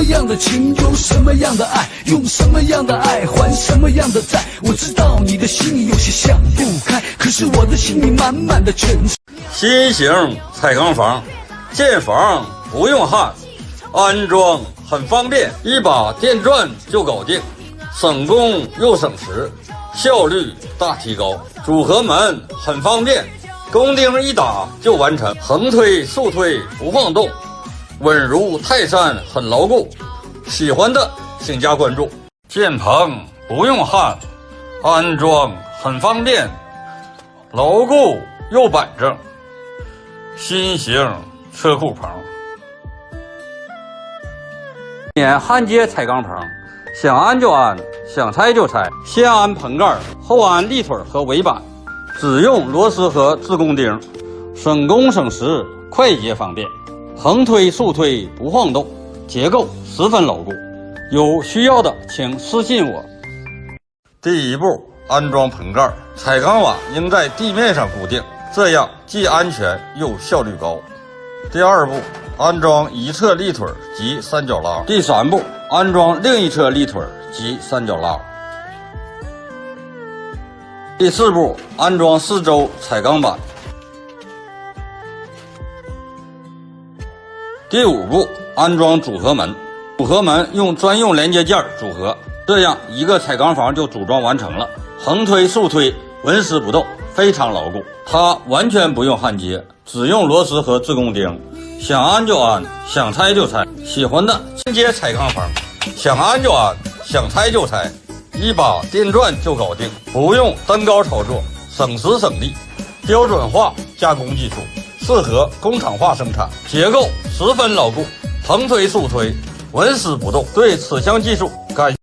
样的情，有什么样的爱，用什么样的爱还什么样的债。我知道你的心里有些想不开，可是我的心里满满的全是。新型彩钢房，建房不用焊，安装很方便，一把电钻就搞定，省工又省时，效率大提高。组合门很方便，工钉一打就完成，横推竖推不晃动，稳如泰山，很牢固。喜欢的请加关注。建棚不用焊，安装很方便，牢固又板正。新型车库棚，免焊接彩钢棚，想安就安，想拆就拆。先安棚盖，后安立腿和尾板，只用螺丝和自贡钉，省工省时，快捷方便。横推竖推不晃动，结构十分牢固。有需要的请私信我。第一步，安装棚盖，彩钢瓦应在地面上固定，这样既安全又效率高。第二步，安装一侧立腿及三角拉。第三步，安装另一侧立腿及三角拉。第四步，安装四周彩钢板。第五步，安装组合门。组合门用专用连接件组合，这样一个彩钢房就组装完成了。横推竖推纹丝不动，非常牢固。它完全不用焊接，只用螺丝和自贡钉，想安就安，想拆就拆。喜欢的进阶彩钢房，想安就安，想拆就拆，一把电钻就搞定，不用登高操作，省时省力。标准化加工技术，适合工厂化生产，结构十分牢固，横推竖推纹丝不动。对此项技术感兴趣。